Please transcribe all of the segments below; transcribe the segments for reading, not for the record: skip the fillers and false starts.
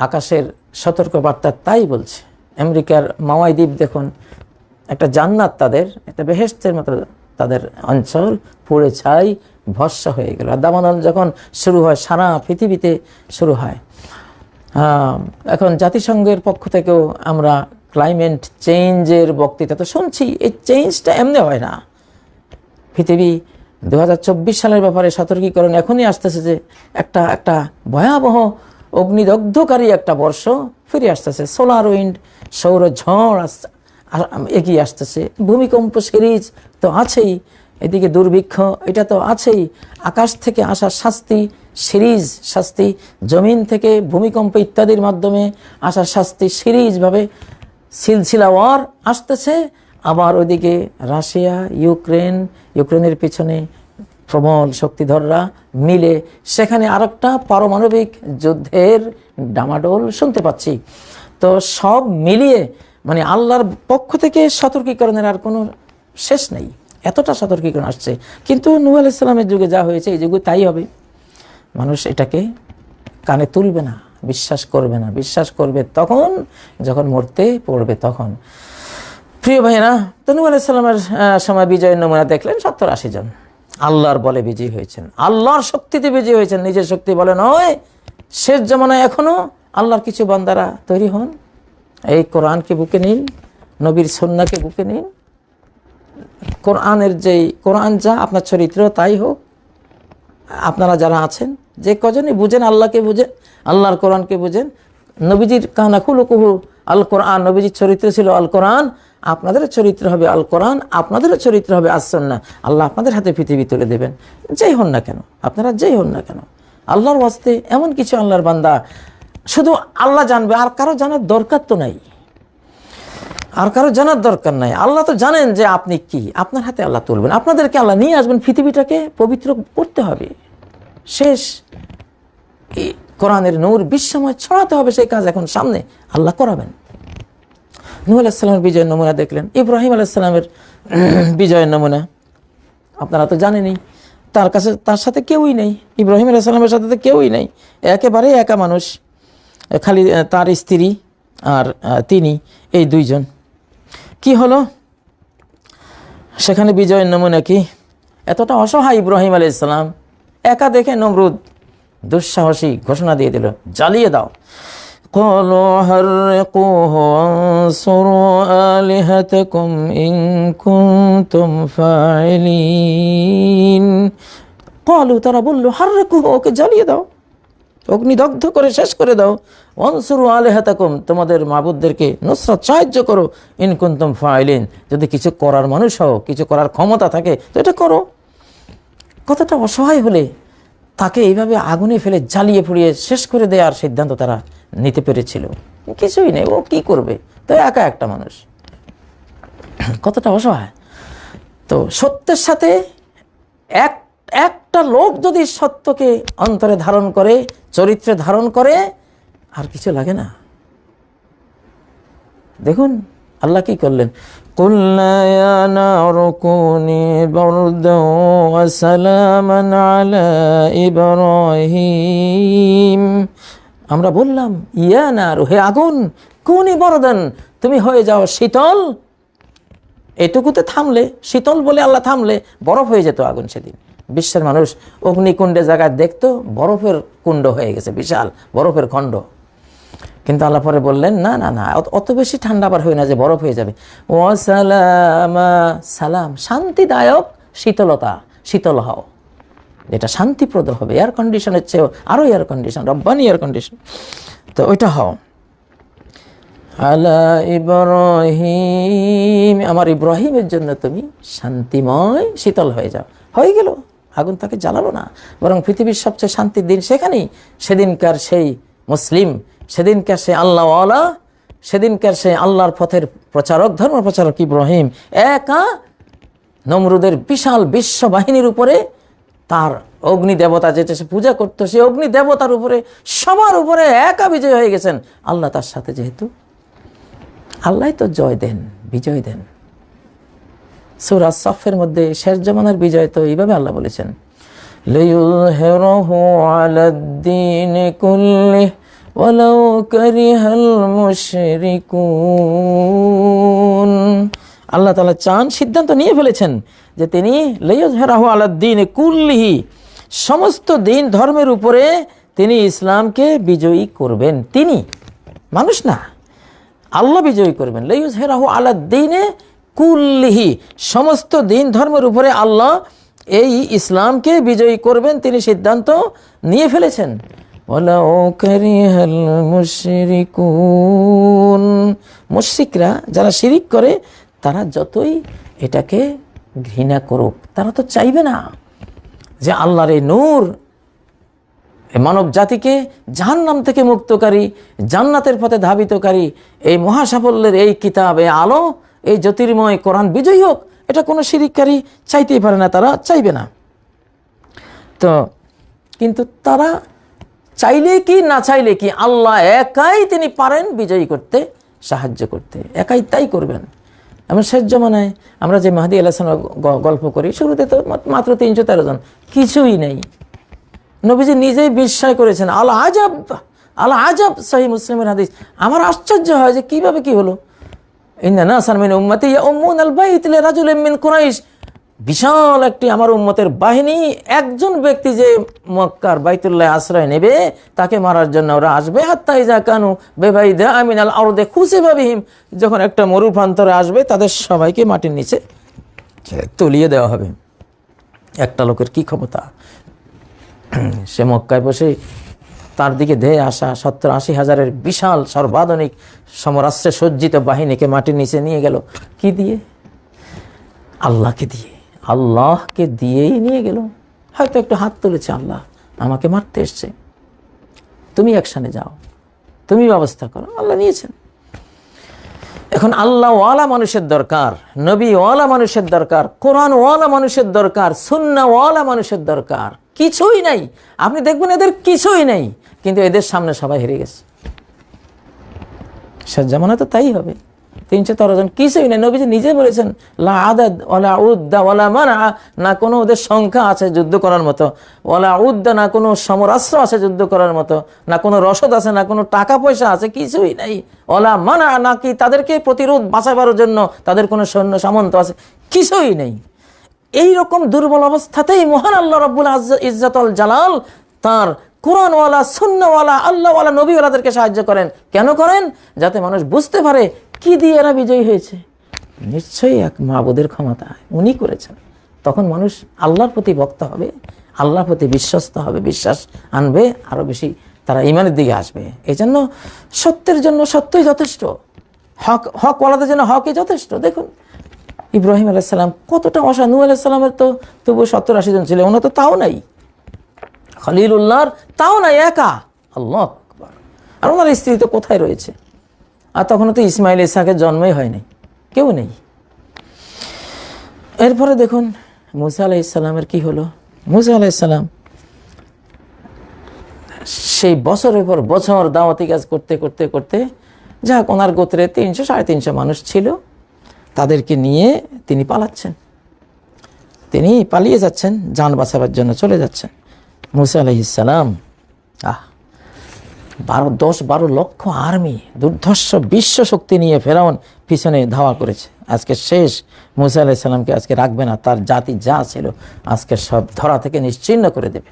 আকাশের সতর্কবার্তা তাই বলছে। আমেরিকার মাওয়াই দ্বীপ দেখুন, একটা জান্নাত, তাদের একটা বেহেশতের মতো তাদের অঞ্চল, পুড়ে ছাই ভস্ম হয়ে গেল। আর দাবানল যখন শুরু হয় সারা পৃথিবীতে শুরু হয়। এখন জাতিসংঘের পক্ষ থেকেও আমরা ক্লাইমেট চেঞ্জের বক্তৃতা তো শুনছি। এই চেঞ্জটা এমনি হয় না। পৃথিবী 2024 সালের ব্যাপারে সতর্কীকরণ এখনই আসতেছে যে একটা ভয়াবহ অগ্নিদগ্ধকারী একটা বর্ষ ফিরে আসতেছে। সোলার উইন্ড, সৌর ঝড় এগিয়ে আসতেছে। ভূমিকম্প সিরিজ তো আছেই, এদিকে দুর্ভিক্ষ এটা তো আছেই। আকাশ থেকে আসা শাস্তি সিরিজ, শাস্তি জমিন থেকে ভূমিকম্প ইত্যাদির মাধ্যমে আসা শাস্তি সিরিজভাবে সিলসিলা ওয়ার আসতেছে। আবার ওইদিকে রাশিয়া, ইউক্রেনের পিছনে প্রবল শক্তিধররা মিলে সেখানে আরেকটা পারমাণবিক যুদ্ধের ডামাডোল শুনতে পাচ্ছি। তো সব মিলিয়ে মানে আল্লাহর পক্ষ থেকে সতর্কীকরণের আর কোনো শেষ নেই, এতটা সতর্কীকরণ আসছে। কিন্তু নূহ আলাইহিস সালামের যুগে যা হয়েছে এই যুগে তাই হবে। মানুষ এটাকে কানে তুলবে না, বিশ্বাস করবে না। বিশ্বাস করবে তখন যখন মরতে পড়বে তখন। প্রিয় ভাইরা, তো নূহ আলাইহিস সালামের সময় বিজয়ের নমুনা দেখলেন। 70-80 জন আল্লাহর বলে বিজয়ী হয়েছেন, আল্লাহর শক্তিতে বিজয়ী হয়েছেন। নিজের শক্তি বলে নয়। শেষ জামানায় এখনো আল্লাহর কিছু বান্দারা তৈরি হন। এই কোরআনকে বুকে নিন, নবীর সুন্নাহকে বুকে নিন। কোরআন যা আপনার চরিত্র তাই হোক। আপনারা যারা আছেন, যে কজনই বুঝেন আল্লাহকে বুঝেন, আল্লাহর কোরআনকে বুঝেন। নবীজির কানা খুলুকুহু আল কোরআন, নবীজির চরিত্র ছিল আল কোরআন। আপনাদের চরিত্র হবে আল কোরআন, আপনাদেরও চরিত্র হবে আস-সুন্নাহ। আল্লাহ আপনাদের হাতে পৃথিবী তুলে দেবেন, যেই হন না কেন, আপনারা যেই হন না কেন। আল্লাহর ওয়াস্তে এমন কিছু আল্লাহর বান্দা শুধু আল্লাহ জানবে, আর কারো জানার দরকার তো নাই, আর কারো জানার দরকার নাই। আল্লাহ তো জানেন যে আপনি কি, আপনার হাতে আল্লাহ তুলবেন, আপনাদেরকে আল্লাহ নিয়ে আসবেন, পৃথিবীটাকে পবিত্র করতে হবে। শেষ কোরআনের নূর বিশ্বময় ছড়াতে হবে, সেই কাজ এখন সামনে আল্লাহ করাবেন। নূহ আলাইহিস সালামের বিজয়ের নমুনা দেখলেন। ইব্রাহিম আলাইহিস সালামের বিজয়ের নমুনা আপনারা তো জানেনই। তার সাথে কেউই নেই, ইব্রাহিম আলাইহিস সালামের সাথে তো কেউই নেই, একেবারে একা মানুষ। খালি তার স্ত্রী আর তিনি, এই দুইজন। কি হলো সেখানে বিজয়ের নমুনা কি? এতটা অসহায় ইব্রাহিম আলাইহিস সালাম, একা দেখে নমরুদ দুঃসাহসী ঘোষণা দিয়ে দিল, জ্বালিয়ে দাও। قالوا حرقوه وانصروا آلهتكم إن كنتم فاعلين। قالوا তারা বলল, হাররিকুহু, ওকে জ্বালিয়ে দাও, অগ্নিদগ্ধ করে শেষ করে দাও। ওয়ানসুরু আলিহাতাকুম, তোমাদের মাবুদদেরকে নুসরাত সাহায্য করো। ইন কুনতুম ফাইলিন, যদি কিছু করার মানুষ হও, কিছু করার ক্ষমতা থাকে তো এটা করো। কতটা অসহায় হলে তাকে এইভাবে আগুনে ফেলে জ্বালিয়ে পুড়িয়ে শেষ করে দেওয়ার সিদ্ধান্ত তারা নিতে পেরেছিল। কিছুই নেই, ও কি করবে, তো একা একটা মানুষ, কতটা অসহায়। তো সত্যের সাথে একটা লোক যদি সত্যকে অন্তরে ধারণ করে, চরিত্রে ধারণ করে, আর কিছু লাগে না। দেখুন আল্লাহ কি করলেন, কুলনা ইয়া নারু কুনি বারদান ওয়া সালামান আলা ইব্রাহিম। আমরা বললাম, ইয়া নারু, হে আগুন, কুনি বারদান, তুমি হয়ে যাও শীতল। এটুকুতে থামলে, শীতল বলে আল্লাহ থামলে বরফ হয়ে যেত আগুন। সেদিন বিশ্বের মানুষ অগ্নিকুণ্ডে জায়গায় দেখতো, বরফের কুণ্ড হয়ে গেছে, বিশাল বরফের খণ্ড। কিন্তু আল্লাহ পরে বললেন, না না না, অত বেশি ঠান্ডা আবার হয় না যে বরফ হয়ে যাবে। ওয়াসালামা, সালাম, শান্তিদায়ক শীতলতা, শীতল হও, যেটা শান্তিপ্রদ হবে। এয়ার কন্ডিশনের চেয়েও আরও air condition, Rabbani air condition, তো ওইটা হও। আলা ইব্রাহিম, আমার ইব্রাহিমের জন্য তুমি শান্তিময় শীতল হয়ে যাও। হয়ে গেল, আগুন তাকে জ্বালালো না, বরং পৃথিবীর সবচেয়ে শান্তির দিন সেখানেই। সেদিনকার সেই মুসলিম, সেদিনকার সে আল্লাহওয়ালা, সেদিনকার সে আল্লাহর পথের প্রচারক, ধর্ম প্রচারক ইব্রাহিম একা নমরুদের বিশাল বিশ্ব বাহিনীর উপরে, তার অগ্নি দেবতা যেটা সে পূজা করতো, সেই অগ্নি দেবতার উপরে, সবার উপরে একা বিজয় হয়ে গেছেন। আল্লাহ তার সাথে, যেহেতু আল্লাহ তো জয় দেন, বিজয় দেন। সূরা সাফের মধ্যে শেষ জামানার বিজয় তো এইভাবে আল্লাহ বলেছেন, লিইয়ুযহিরাহু আলাদ-দীনি কুল্লিহি ওয়ালাউ কারিহাল মুশরিকুন। আল্লাহ তাআলা চান, সিদ্ধান্ত নিয়ে ফেলেছেন যে তিনি লিইয়ুযহিরাহু আলাদ-দীনি কুল্লিহি, সমস্ত দিন ধর্মের উপরে তিনি ইসলামকে বিজয়ী করবেন। তিনি, মানুষ না, আল্লাহ বিজয়ী করবেন। লিইয়ুযহিরাহু আলাদ-দীনি কুল্লিহি, সমস্ত দিন ধর্মের উপরে আল্লাহ এই ইসলামকে বিজয়ী করবেন, তিনি সিদ্ধান্ত নিয়ে ফেলেছেন। ওয়ালাউ কারিহাল মুশরিকুন, মুশরিকরা যারা শিরিক করে তারা যতই এটাকে ঘৃণা করুক, তারা তো চাইবে না যে আল্লাহর এই নূর মানব জাতিকে জাহান্নাম থেকে মুক্তকারী, জান্নাতের পথে ধাবিতকারী এই মহাসাফল্যের এই কিতাব, এই আলো, এই জ্যোতির্ময় কোরআন বিজয়ী হোক, এটা কোনো শিরিককারী চাইতেই পারে না, তারা চাইবে না। তো কিন্তু তারা চাইলে কি না চাইলে কি, আল্লাহ একাই তিনি পারেন বিজয়ী করতে, সাহায্য করতে, একাই তাই করবেন। এমন শেষ জমানায় আমরা যে মাহদী আলাইহিস সালাম গল্প করি, শুরুতে তো মাত্র 313 জন, কিছুই নেই। নবীজি নিজেই বিস্ময় করেছেন, আল আজাব, আল আজাব, সহিহ মুসলিমের হাদিস। আমার আশ্চর্য হয় যে কিভাবে কি হলো। ইন্না নাসান মিন উম্মতি ইয়াউমুনাল বাইত লিরাজুলিন মিন কুরাইশ, বিশাল একটি আমার উম্মতের বাহিনী, একজন ব্যক্তি যে মক্কার বাইতুল্লাহ আশ্রয় নেবে তাকে মারার জন্য ওরা আসবে। হাত্তা ইযা কানু বিবাইদা মিনাল আরদি খুসিফা বিহিম, যখন একটা মরুপ্রান্তরে আসবে তাদের সবাইকে মাটির নিচে তলিয়ে দেওয়া হবে। একটা লোকের কি ক্ষমতা, সে মক্কায় বসে তার দিকে ধেয়ে আসা 70-80 হাজারের বিশাল সর্বাধুনিক সমরাস্ত্রে সজ্জিত বাহিনীকে মাটির নিচে নিয়ে গেল। কি দিয়ে? আল্লাহকে দিয়ে, আল্লাহকে দিয়েই নিয়ে গেল। হয়তো একটু হাত তুলেছে, আল্লাহ আমাকে মারতে এসছে, তুমি অ্যাকশনে যাও, তুমি ব্যবস্থা করো, আল্লাহ নিয়েছেন। এখন আল্লাহওয়ালা মানুষের দরকার, নবীওয়ালা মানুষের দরকার, কোরআনওয়ালা মানুষের দরকার, সুন্নাহওয়ালা মানুষের দরকার। কিছুই নাই, আপনি দেখবেন এদের কিছুই নেই, কিন্তু এদের সামনে সবাই হেরে গেছে। শেষ জামানা তো তাই হবে। 313 জন, কিছুই নেই। নবীজি নিজে বলেছেন, লা আদাদ ওয়ালা উদ্দা ওয়ালা মানা, না কোনো ওদের সংখ্যা আছে যুদ্ধ করার মতো, ওয়ালা উদ্দা, না কোনো সমরাস্ত্র আছে যুদ্ধ করার মতো, না কোনো রসদ আছে, না কোনো টাকা পয়সা আছে, কিছুই নাই। ওয়ালা মানা, না কি তাদেরকে প্রতিরোধ বাঁচাবার জন্য তাদের কোনো সৈন্য সামন্ত আছে, কিছুই নেই। এই রকম দুর্বল অবস্থাতেই মহান আল্লাহ রাব্বুল ইজ্জাতুল জালাল তার কোরআনওয়ালা, সুন্নাহওয়ালা, আল্লাহওয়ালা, নবীওয়ালাদেরকে সাহায্য করেন। কেন করেন? যাতে মানুষ বুঝতে পারে কি দিয়ে এরা বিজয়ী হয়েছে। নিশ্চয়ই এক মাবুদের ক্ষমতা উনি করেছেন। তখন মানুষ আল্লাহর প্রতি ভক্ত হবে, আল্লাহর প্রতি বিশ্বস্ত হবে, বিশ্বাস আনবে, আরও বেশি তারা ঈমানের দিকে আসবে। এই জন্য সত্যের জন্য সত্যই যথেষ্ট, হকওয়ালাদের জন্য হকই যথেষ্ট। দেখুন ইব্রাহিম আলাইহিস সালাম কতটা অসাধু, নূহ আলাইহিস সালামের তো তবু 70-80 জন ছিল, ওনার তো তাও নাই। খলিলুল্লাহর তাও নাই, একা। আল্লাহু আকবার। আর ওনার স্ত্রী তো কোথায় রয়েছে? আর তখনও তো ইসমাইল ইসহাকের জন্মই হয়নি, কেউ নেই। এরপরে দেখুন মূসা আলাইহিস সালামের কি হলো। মূসা আলাইহিস সালাম সেই বছরের পর বছর দাওয়াতি কাজ করতে করতে করতে, যাক ওনার গোত্রে 300-350 মানুষ ছিল, তাদেরকে নিয়ে তিনি পালাচ্ছেন, তিনি পালিয়ে যাচ্ছেন, জান বাঁচাবার জন্য চলে যাচ্ছেন। মূসা আলাইহিস সালাম 10-12 লক্ষ আর্মি, দুর্ধর্ষ বিশ্ব শক্তি নিয়ে ফেরাউন পিছনে ধাওয়া করেছে। আজকে শেষ, মূসা আলাইহিস সালামকে আজকে রাখবে না, তার জাতি যা ছিল আজকে সব ধরা থেকে নিশ্চিহ্ন করে দেবে।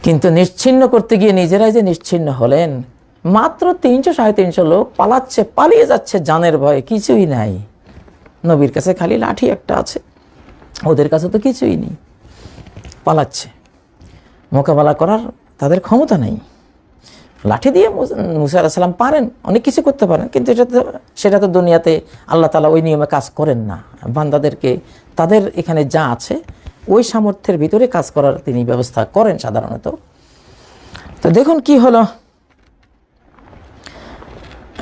কিন্তু নিশ্চিহ্ন করতে গিয়ে নিজেরাই যে নিশ্চিহ্ন হলেন। মাত্র 300-350 লোক পালাচ্ছে, পালিয়ে যাচ্ছে জানের ভয়ে, কিছুই নাই। নবীর কাছে খালি লাঠি একটা আছে, ওদের কাছে তো কিছুই নেই, পালাচ্ছে। মোকাবেলা করার তাদের ক্ষমতা নেই। লাঠি দিয়ে মূসা আলাইহিস সালাম পারেন, অনেক কিছু করতে পারেন, কিন্তু সেটা তো দুনিয়াতে আল্লাহ তাআলা ওই নিয়মে কাজ করেন না। বান্দাদেরকে তাদের এখানে যা আছে ওই সামর্থ্যের ভিতরে কাজ করার তিনি ব্যবস্থা করেন সাধারণত। তো দেখুন কি হলো,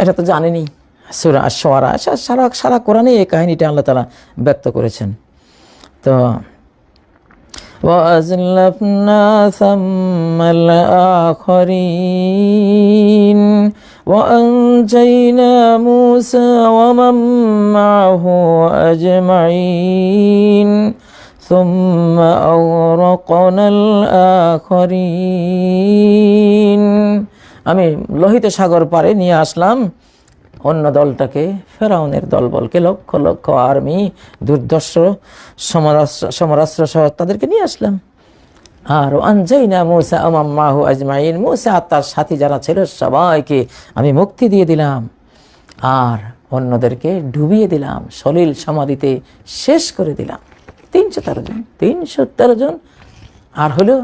এটা তো জানেনি। সূরা আশ-শুআরা, সারা কোরআনে এই কাহিনীটা আল্লাহ তাআলা ব্যক্ত করেছেন। তো وَأَزْلَفْنَا ثَمَّ الْآخَرِينَ وَأَنْجَيْنَا مُوسَى وَمَن مَّعَهُ أَجْمَعِينَ ثُمَّ أَغْرَقْنَا الْآخَرِينَ আমি লোহিত সাগর পারে নিয়ে আসলাম অন্য দলটাকে, ফেরাউনের দলবলকে, লক্ষ লক্ষ আর্মি, দুর্ধর্ষ সমরাস্ত্র সহ তাদেরকে নিয়ে আসলাম। আর আনজাইনা মূসা ওয়া মান মাহু আজমাইন, মূসা আর তার সাথী যারা ছিল সবাইকে আমি মুক্তি দিয়ে দিলাম, আর অন্যদেরকে ডুবিয়ে দিলাম, সলিল সমাধিতে শেষ করে দিলাম। 313 জন, আর হলো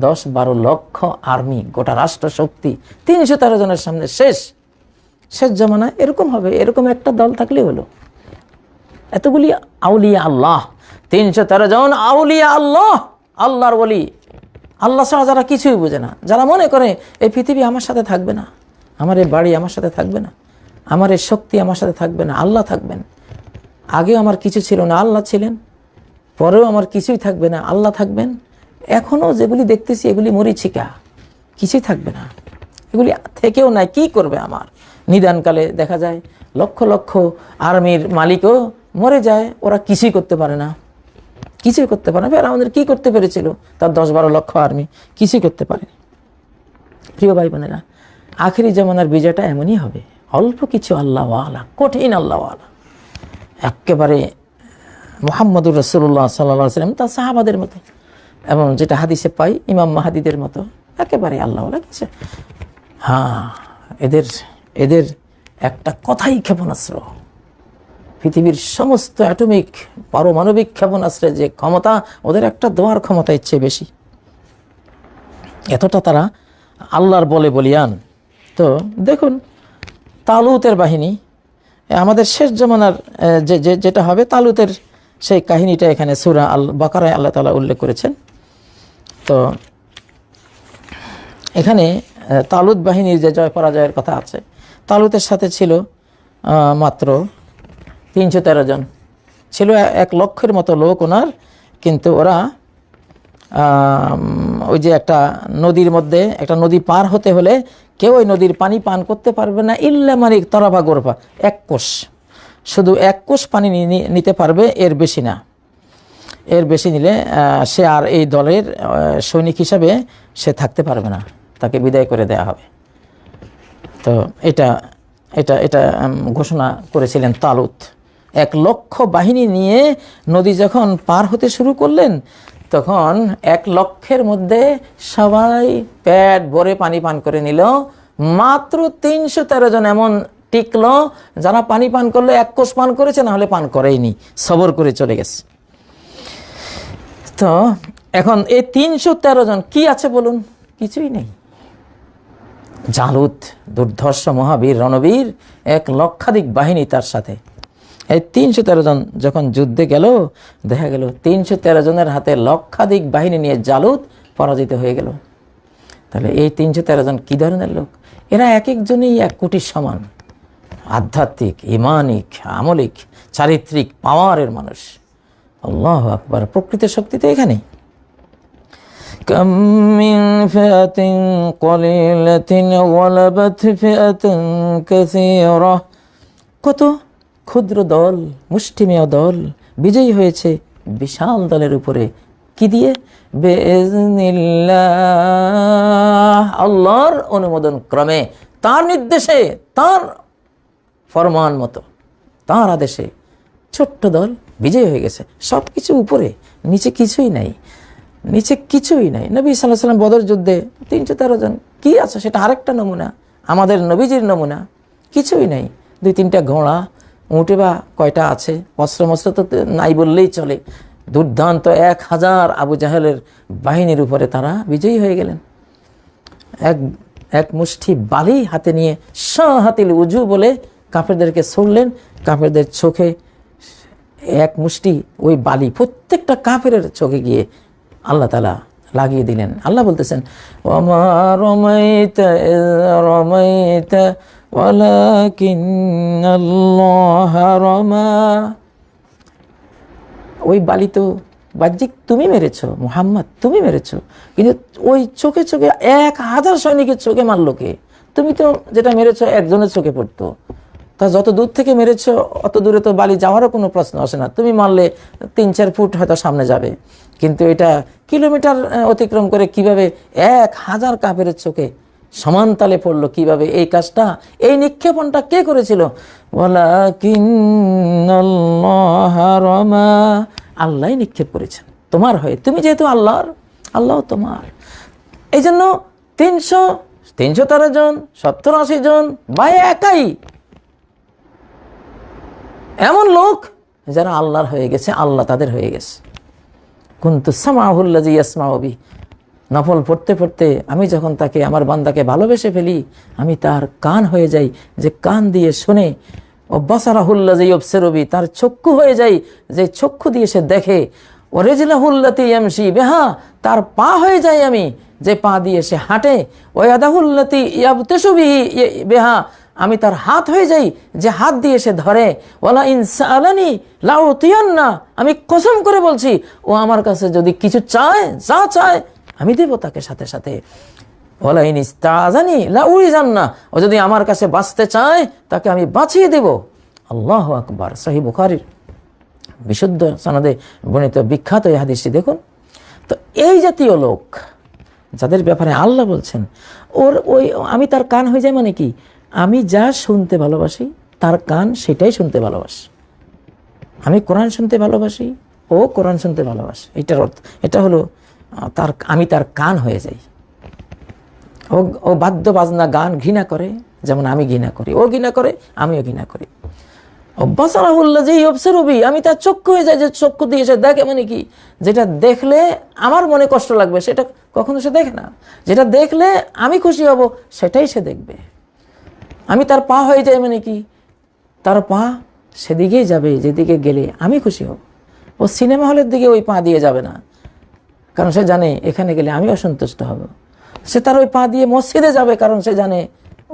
10-12 লক্ষ আর্মি, গোটা রাষ্ট্র শক্তি 313 জনের সামনে শেষ জমানায় এরকম হবে। এরকম একটা দল থাকলে হলো। এতগুলি আউলিয়া আল্লাহ, 313 জন আউলিয়া আল্লাহ, আল্লাহর ওলি, আল্লাহ ছাড়া যারা কিছুই বোঝে না, যারা মনে করে এই পৃথিবী আমার সাথে থাকবে না, আমার এই বাড়ি আমার সাথে থাকবে না, আমার এই শক্তি আমার সাথে থাকবে না, আল্লাহ থাকবেন। আগেও আমার কিছু ছিল না, আল্লাহ ছিলেন, পরেও আমার কিছুই থাকবে না, আল্লাহ থাকবেন। এখনও যেগুলি দেখতেছি এগুলি মরীচিকা, কিছুই থাকবে না, এগুলি থেকেও নাই, কি করবে আমার। নিদানকালে দেখা যায় লক্ষ লক্ষ আর্মির মালিকও মরে যায়, ওরা কিছুই করতে পারে না, কিছুই করতে পারে না। আমাদের কি করতে পেরেছিল তার 10-12 লক্ষ আর্মি? কিছুই করতে পারেনি। প্রিয় ভাই বোনেরা, আখেরি জামানার বিজয়টা এমনই হবে, অল্প কিছু আল্লাহওয়ালা, কঠিন আল্লাহওয়ালা, একেবারে মুহাম্মদুর রাসূলুল্লাহ সাল্লাল্লাহু আলাইহি ওয়াসাল্লাম তার সাহাবাদের মতো, এবং যেটা হাদিসে পাই ইমাম মাহাদিদের মতো, একেবারে আল্লাহওয়ালা কিছু। হ্যাঁ, এদের একটা কথাই ক্ষেপণাস্ত্র, পৃথিবীর সমস্ত অ্যাটমিক পারমাণবিক ক্ষেপণাস্ত্রের যে ক্ষমতা, ওদের একটা দোয়ার ক্ষমতা ইচ্ছে বেশি, এতটা তারা আল্লাহর বলে বলিয়ান। তো দেখুন তালুতের বাহিনী, আমাদের শেষ জমানার যেটা হবে, তালুতের সেই কাহিনীটা এখানে সূরা আল বাকারায় আল্লাহ তাআলা উল্লেখ করেছেন। তো এখানে তালুত বাহিনীর যে জয় পরাজয়ের কথা আছে, তালুতের সাথে ছিল মাত্র 313 জন, ছিল 1 লক্ষের মতো লোক ওনার, কিন্তু ওরা ওই যে একটা নদীর মধ্যে, একটা নদী পার হতে হলে কেউ ওই নদীর পানি পান করতে পারবে না, ইল্লা মানিক তরাফা গোরফা, 1 কোষ, শুধু 1 কোষ পানি নিতে পারবে, এর বেশি না। এর বেশি নিলে সে আর এই দলের সৈনিক হিসাবে সে থাকতে পারবে না, তাকে বিদায় করে দেয়া হবে। তো এটা এটা এটা ঘোষণা করেছিলেন তালুত। 1 লক্ষ বাহিনী নিয়ে নদী যখন পার হতে শুরু করলেন, তখন 1 লক্ষের মধ্যে সবাই পেট ভরে পানি পান করে নিল, মাত্র 313 জন এমন টিকলো যারা পানি পান করলো, 1 কোষ পান করেছে, না হলে পান করেইনি, সবর করে চলে গেছে। তো এখন এই 313 জন কি আছে বলুন? কিছুই নেই। জালুত দুর্ধর্ষ মহাবীর রণবীর, 1 লক্ষাধিক বাহিনী তার সাথে। এই 313 জন যখন যুদ্ধে গেল, দেখা গেল 313 জনের হাতে লক্ষাধিক বাহিনী নিয়ে জালুত পরাজিত হয়ে গেল। তাহলে এই 313 জন কি ধরনের লোক? এরা এক একজনই 1 কোটির সমান, আধ্যাত্মিক, ইমানিক, আমলিক, চারিত্রিক পাওয়ারের মানুষ। আল্লাহু আকবার, প্রকৃত শক্তি তো এখানেই। কাম মিন ফিআতিন কলিলাতিন গালাবাত ফিআতান কাসীরা, কত ক্ষুদ্র দল, মুষ্টিমেয় দল বিজয়ী হয়েছে বিশাল দলের উপরে, কি দিয়ে? বিইজনিল্লাহ, আল্লাহর অনুমোদন ক্রমে, তার নির্দেশে, তার ফরমান মতো, তার আদেশে ছোট্ট দল বিজয়ী হয়ে গেছে। সব কিছু উপরে, নিচে কিছুই নাই, নিচে কিছুই নাই। নবী সাল্লাল্লাহু আলাইহি ওয়াসাল্লাম বদর যুদ্ধে 313 জন, কি আছে সেটা আরেকটা নমুনা, আমাদের নবীজির নমুনা, কিছুই নাই। 2-3টা ঘোড়া, উঁটে বা কয়টা আছে, অস্ত্র তো নাই বললেই চলে। দুর্দান্ত 1000 আবু জাহেলের বাহিনীর উপরে তারা বিজয়ী হয়ে গেলেন। এক মুষ্টি বালি হাতে নিয়ে শাহাতিল উজু বলে কাফেরদেরকে ছুড়লেন, কাফেরদের চোখে 1 মুষ্টি ওই বালি প্রত্যেকটা কাফেরের চোখে গিয়ে আল্লাহ তাআলা লাগিয়ে দিলেন। আল্লাহ বলতেছেন, ওয়ামা রামাইতা ইয রামাইতা ওয়ালাকিন্নাল্লাহা রামা, ওই বালি তো বাহ্যিক তুমি মেরেছো মুহাম্মদ, তুমি মেরেছো, কিন্তু ওই চোখে চোখে 1000 সৈনিকের চোখে মারলো কে? তুমি তো যেটা মেরেছো একজনের চোখে পড়তো, তা যত দূর থেকে মেরেছো অত দূরে তো বালি যাওয়ারও কোনো প্রশ্ন আসে না। তুমি মারলে 3-4 ফুট হয়তো সামনে যাবে, কিন্তু এটা কিলোমিটার অতিক্রম করে কিভাবে 1000 কাফেরের চোখে সমান তালে পড়লো। কিভাবে এই কাজটা, এই নিক্ষেপণটা কে করেছিল? ওয়ালাকিন্নাল্লাহা রামা, আল্লাহ নিক্ষেপ করেছেন তোমার হয়ে। তুমি যেহেতু আল্লাহর, আল্লাহ তোমার। এই জন্য 313 জন, 70-80 জন বা একাই এমন লোক যারা আল্লাহর হয়ে গেছে, আল্লাহ তাদের হয়ে গেছে। কুনতু সামাউল্লাযী ইয়াসমাউ বিহি, নফল পড়তে পড়তে আমি যখন তাকে, আমার বান্দাকে ভালোবেসে ফেলি, আমি তার কান হয়ে যাই যে কান দিয়ে শুনে। ও বাসারাহুল্লাযী ইউবসিরু বিহি, তার চক্ষু হয়ে যাই যে চক্ষু দিয়ে সে দেখে। ও রিজলাহুল্লাতী ইয়ামশি বিহা, তার পা হয়ে যাই আমি যে পা দিয়ে সে হাঁটে। ও ইয়াদাহুল্লাতী ইয়াবতিশু বিহা, আমি তার হাত হয়ে যাই যে হাত দিয়ে সে ধরে। ওয়ালা ইন সাআলানি লাউতিয়ান্না, আমি কসম করে বলছি ও আমার কাছে যদি কিছু চায়, যা চায় আমি দেব তাকে সাথে সাথে। ওয়ালা ইন ইস্তাআযানি লাউইযান্না, ও যদি আমার কাছে বাঁচতে চায় তাকে আমি বাঁচিয়ে দেব। আল্লাহু আকবার। সহিহ বুখারীর বিশুদ্ধ সনদে বর্ণিত বিখ্যাত এই হাদিসটি দেখুন। তো এই জাতীয় লোক যাদের ব্যাপারে আল্লাহ বলছেন ওই আমি তার কান হয়ে যাই, মানে কি, আমি যা শুনতে ভালোবাসি তার কান সেটাই শুনতে ভালোবাসি। আমি কোরআন শুনতে ভালোবাসি, ও কোরআন শুনতে ভালোবাসে। এটার অর্থ, এটা হলো আমি তার কান হয়ে যাই। ও বাদ্য বাজনা গান ঘৃণা করে যেমন আমি ঘৃণা করি, ও ঘৃণা করে আমিও ঘৃণা করি। বাসারাহুল্লাযী ইউবসিরু বিহি, আমি তার চক্ষু হয়ে যাই যে চক্ষু দিয়ে সে দেখে, মানে কি, যেটা দেখলে আমার মনে কষ্ট লাগবে সেটা কখনো সে দেখে না। যেটা দেখলে আমি খুশি হব সেটাই সে দেখবে। আমি তার পা হয়ে যাই, মানে কি, তার পা সেদিকেই যাবে যেদিকে গেলে আমি খুশি হব। ও সিনেমা হলের দিকে ওই পা দিয়ে যাবে না, কারণ সে জানে এখানে গেলে আমি অসন্তুষ্ট হব। সে তার ওই পা দিয়ে মসজিদে যাবে, কারণ সে জানে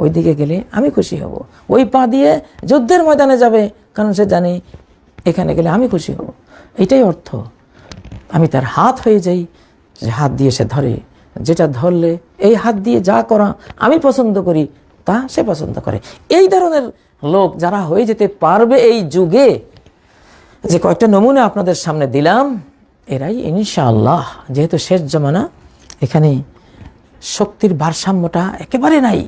ওই দিকে গেলে আমি খুশি হব। ওই পা দিয়ে যুদ্ধের ময়দানে যাবে, কারণ সে জানে এখানে গেলে আমি খুশি হব। এটাই অর্থ। আমি তার হাত হয়ে যাই যে হাত দিয়ে সে ধরে, যেটা ধরলে এই হাত দিয়ে যা করা আমি পছন্দ করি তা সে পছন্দ করে। এই ধরনের লোক যারা হয়ে যেতে পারবে এই যুগে, যে কয়েকটা নমুনা আপনাদের সামনে দিলাম, এরাই ইনশাআল্লাহ, যেহেতু শেষ জামানা, এখানে শক্তির ভারসাম্যটা একেবারে নাই।